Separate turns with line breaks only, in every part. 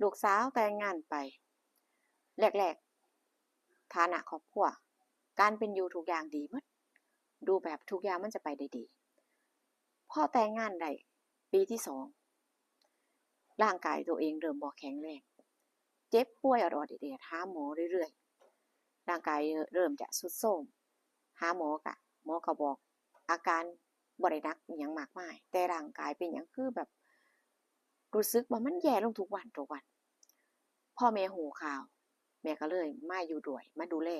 ลูกสาวแต่งงานไปแรกๆฐานะครอบครัวการเป็นอยู่ทุกอย่างดีหมดดูแบบทุกอย่างมันจะไปได้ดีพอแต่งงานได้ปีที่สองร่างกายตัวเองเริ่มบ่แข็งแรงเจ็บป่วยอรอดเดดหาหมอเรื่อยๆร่างกายเริ่มจะทรุดโทรมหาหมอกะหมอก็บอกอาการบ่ได้หนักอิหยังมากมายแต่ร่างกายเป็นหยังคือแบบรู้สึกว่ามันแย่ลงทุกวันทุกวันพ่อแม่หูข่าวแม่ก็เลยมาอยู่ด้วยมาดูแล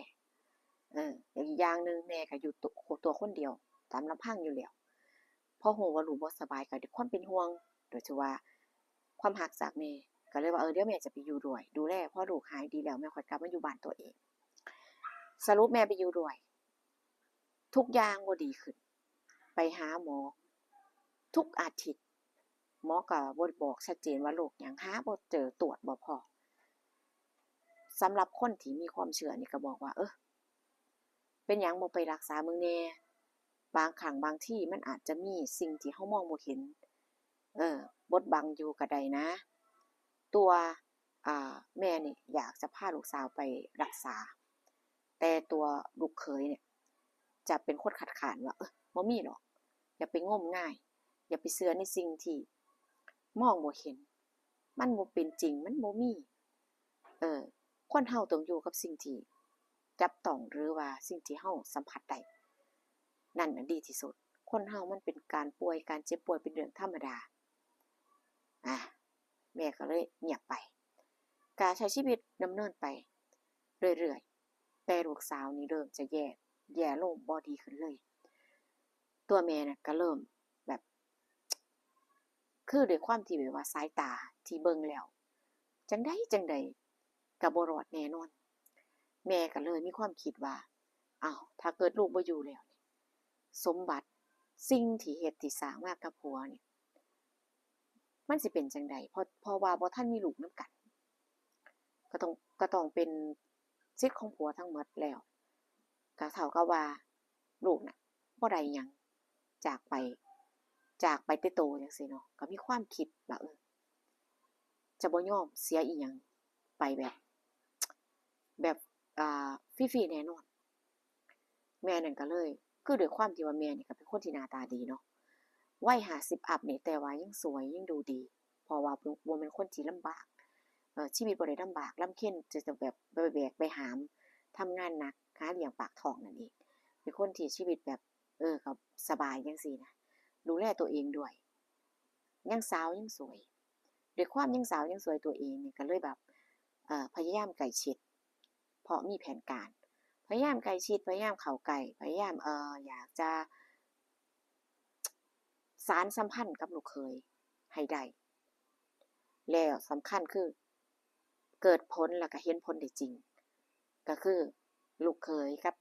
อีกอย่างหนึ่งแม่ก็อยู่ตัวคนเดียวตามลำพังอยู่แล้วพอหูว่าลูกบ่สบายก็ด้วยความเป็นห่วงโดยเฉพาะความหักจากแม่ก็เลยว่าเดี๋ยวแม่จะไปอยู่ด้วยดูแลพอลูกหายดีแล้วแม่ค่อยกลับมาอยู่บ้านตัวเองสรุปแม่ไปอยู่ด้วยทุกอย่างบ่ดีขึ้นไปหาหมอทุกอาทิตย์หมอก็บ่บอกชัดเจนว่าโรคหยังหาบ่เจอตรวจบ่พอสำหรับคนที่มีความเชื่อนี่ก็บอกว่าเป็นหยังบ่ไปรักษามึงแน่บางครั้งบางที่มันอาจจะมีสิ่งที่เฮามองบ่เห็นบดบังอยู่ก็ได้นะตัวแม่นี่อยากจะพาลูกสาวไปรักษาแต่ตัวลูกเขยเนี่ยจะเป็นคนคัดค้านว่าบ่มีหรอกอย่าไปงมงายอย่าไปเชื่อในสิ่งที่มองบ่เห็นมันบ่เป็นจริงมันบ่มีเออคนเฮาต้องอยู่กับสิ่งที่จับต้องหรือว่าสิ่งที่เฮาสัมผัสได้นั่นน่ะดีที่สุดคนเฮามันเป็นการป่วยการเจ็บป่วยเป็นเรื่องธรรมดาแม่ก็เลยเงียบไปการใช้ชีวิตดำเนินไปเรื่อยๆแต่ลูกสาวนี่เริ่มจะแย่ลงบ่ดีขึ้นเลยตัวแม่น่ะก็เริ่มแบบคือด้วยความที่แบบว่าสายตาที่เบิ่งแล้วจังใดก็บ่รอดแน่นอนแม่ก็เลยมีความคิดว่าอ้าวถ้าเกิดลูกบ่อยู่แล้วนี่สมบัติสิ่งที่เฮ็ดที่สร้างมากับผัวนี่มันสิเป็นจั่งใดเพราะว่าบ่ทันมีลูกนำกันก็ต้องก็ต้องเป็นสิทธิ์ของผัวทั้งหมดแล้วก็เท่ากับว่าลูกน่ะบ่ได้หยังจากไปแต่โตจังซี้เนาะก็มีความคิดว่าจะบ่ยอมเสียอิหยังไปแบบฟรีๆแน่นอนแม่นั่นก็เลยคือด้วยความที่ว่าแม่นี่ก็เป็นคนที่หน้าตาดีเนาะวัย50อัปนี่แต่ว่ายังสวยยังดูดีเพราะว่าบ่แม่นคนที่ลำบากชีวิตบ่ได้ลำบากลำเค็ญจะแบบไปแบกไปหามทำงานหนักหาเลี้ยงปากท้องนั่นเองเป็นคนที่ชีวิตแบบก็สบายจังซี้นะดูแลตัวเองด้วยยังสาวยังสวยด้วยความยังสาวยังสวยตัวเองนี่ก็เลยแบบพยายามใกล้ชิดเพราะมีแผนการพยายามใกล้ชิดพยายามเข้าใกล้พยายามอยากจะสานสัมพันธ์กับลูกเขยให้ได้แล้วสำคัญคือเกิดผลแล้วก็เห็นผลได้จริงก็คือลูกเขยกับ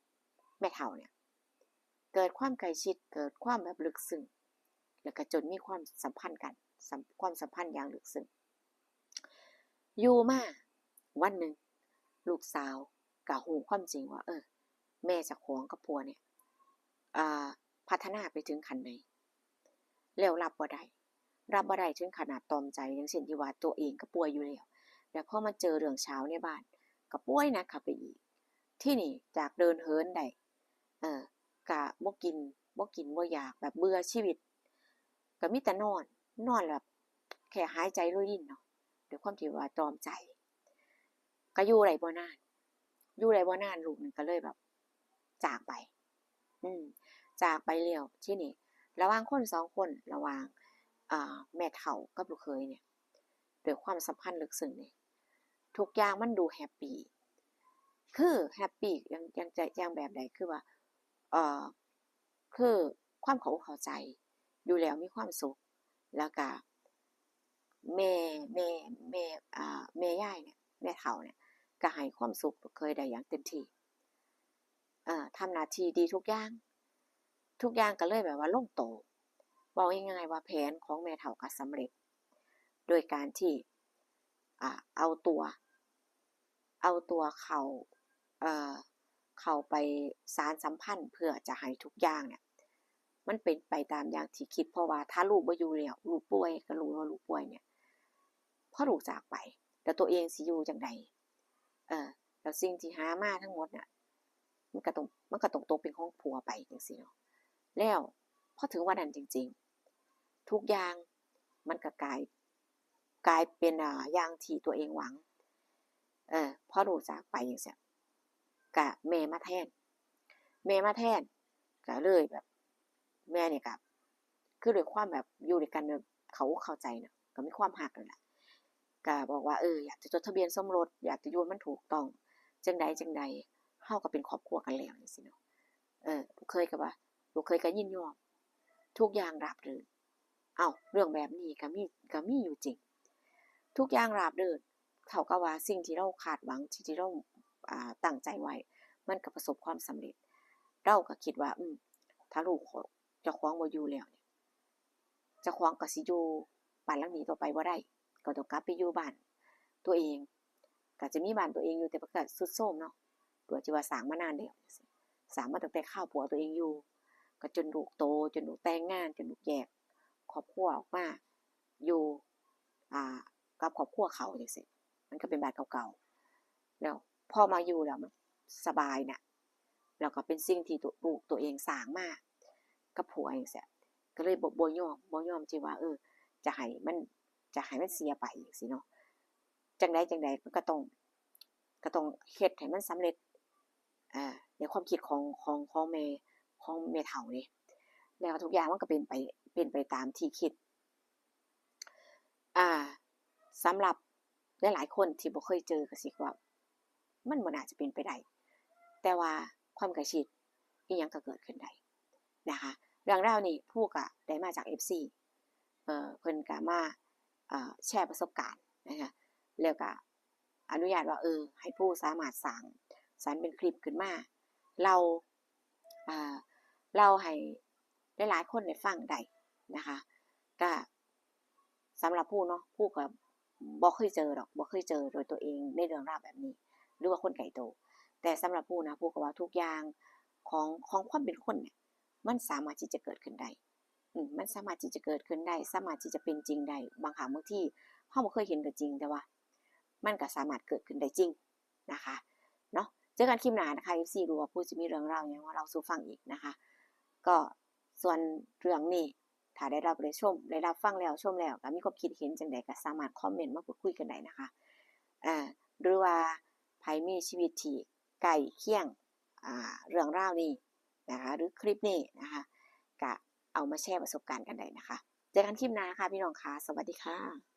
แม่เฒ่าเนี่ยเกิดความใกล้ชิดเกิดความแบบลึกซึ้งแล้วก็จนมีความสัมพันธ์กันความสัมพันธ์อย่างลึกซึ้งอยู่มาวันหนึ่งลูกสาวก็รู้ความจริงว่าแม่เจ้าของกับผัวเนี่ยพัฒนาไปถึงขั้นใดแล้วรับบ่ได้ถึงขนาดตรอมใจอย่างเช่นที่ว่าตัวเองก็ป่วยอยู่แล้วพอมาเจอเรื่องเช้าในบ้านก็ป่วยหนักเข้าไปอีกที่นี่จากเดินเหินได้ก็บ่กินบ่อยากแบบเบื่อชีวิตก็มีแต่นอนแบบแค่หายใจรวยรินเนาะด้วยความที่ว่าตรอมใจก็อยู่ได้บ่นานลูกนึงก็เลยแบบจากไปอืมจากไปแล้วที่นี่ระหว่างคน2คนระหว่างแม่เฒ่ากับลูกเขยเนี่ยด้วยความสัมพันธ์ลึกซึ้งนี่ทุกอย่างมันดูแฮปปีคือแฮปปียังจะอย่างแบบใดคือว่าเอ่อคือความเข้าอกเข้าใจอยู่แล้วมีความสุขแล้วก็แม่แม่แม่แม่ยายเนี่ยแม่เฒ่าเนี่ยก็ให้ความสุขลูกเขยได้อย่างเต็มที่ทำหน้าที่ดีทุกอย่างก็เลยแบบว่าลงตัวเว้าง่ายๆว่าแผนของแม่เฒ่าก็สำเร็จโดยการที่อ่าเอาตัวเอาตัวเอ่อเข้าไปสานสัมพันธ์เพื่อจะให้ทุกอย่างเนี่ยมันเป็นไปตามอย่างที่คิดเพราะว่าถ้าลูกบ่อยู่แล้วลูกป่วยก็รู้ว่าลูกป่วยเนี่ยพอลูกจากไป แล้วตัวเองสิอยู่จังใดแล้วสิ่งที่หามาทั้งหมดน่ะมันก็ต้องตกเป็นของผัวไปจังซี่เนาะแล้วพอถึงวันนั้นจริงๆทุกอย่างมันก็กลายเป็นอย่างที่ตัวเองหวังพอลูกจากไปจังซี้ก็แม่มาแทนก็เลยแบบแม่นี่ก็คือด้วยความแบบอยู่ด้วยกันแบบเข้าใจเนาะก็มีความรักนั่นล่ะก็บอกว่าอยากจะจดทะเบียนสมรสอยากจะอยู่ให้มันถูกต้องจั่งใดเฮาก็เป็นครอบครัวกันแล้วจังซี้เนาะลูกเขยก็ว่าลูกเขยก็ยินยอมทุกอย่างราบรื่นอ้าวเรื่องแบบนี้ก็มีอยู่จริงทุกอย่างราบรื่นเท่ากับว่าสิ่งที่เราคาดหวังที่เราตั้งใจไว้มันก็ประสบความสำเร็จเราก็คิดว่าถ้าลูกเจ้าของบ่อยู่แล้วเนี่ยเจ้าของก็สิอยู่บ้านหลังนี้ต่อไปบ่ได้ก็ต้องกลับไปอยู่บ้านตัวเองก็จะมีบ้านตัวเองอยู่แต่มันก็ทรุดโทรมเนาะตัวที่ว่าสร้างมานานแล้วจังซี้สร้างมาตั้งแต่คราวผัวตัวเองอยู่ก็จนลูกโตจนลูกแต่งงานจนลูกแยกครอบครัวออกมาอยู่กับครอบครัวเขาจังซี้มันก็เป็นบ้านเก่าๆแล้วพอมาอยู่แล้วมันสบายน่ะแล้วก็เป็นสิ่งที่ลูกตัวเองสร้างมากับผัวจังซี้ก็เลยบ่ยอมที่ว่าจะให้มันเสียไปจังซี้เนาะจั่งใดมันก็ต้องเฮ็ดให้มันสำเร็จในความคิดของแม่เฒ่านี่แล้วทุกอย่างมันก็เป็นไปตามที่คิดอ่าสำหรับหลายๆคนที่บ่เคยเจอก็สิว่ามันบ่น่าจะเป็นไปได้แต่ว่าความใกล้ชิดอิหยังก็เกิดขึ้นได้นะคะเรื่องราวนี้ผู้ก็ได้มาจาก FC เพิ่นก็มาแชร์ประสบการณ์นะคะแล้วก็อนุญาตว่าให้ผู้สามารถสร้างสรรค์เป็นคลิปขึ้นมาเราให้หลายๆคนได้ฟังได้นะคะก็สำหรับผู้เนาะผู้ก็บ่เคยเจอดอกบ่เคยเจอโดยตัวเองในเรื่องราวแบบนี้หรือว่าคนไกลตัวแต่สำหรับผู้นะผู้ก็ว่าทุกอย่างของความเป็นคนเนี่ยมันสามารถที่จะเกิดขึ้นได้มันสามารถที่จะเกิดขึ้นได้สามารถที่จะเป็นจริงได้บางครั้งบางทีเฮาบ่เคยเห็นก็จริงแต่ว่ามันก็สามารถเกิดขึ้นได้จริงนะคะเนาะเจอกันคลิปหน้านะคะ FC รู้ว่าผู้สิมีเรื่องราวหยังมาเล่าสู่ฟังอีกนะคะก็ส่วนเรื่องนี้ถ้าได้รับฟังแล้วชมแล้วก็มีความคิดเห็นจังใดก็สามารถคอมเมนต์มาพูดคุยกันได้นะคะหรือว่าไผมีชีวิตที่ใกล้เคียงเรื่องราวนี้นะคะหรือคลิปนี้นะคะก็เอามาแชร์ประสบการณ์กันได้นะคะเจอกันคลิปหน้าค่ะพี่น้องค่ะสวัสดีค่ะ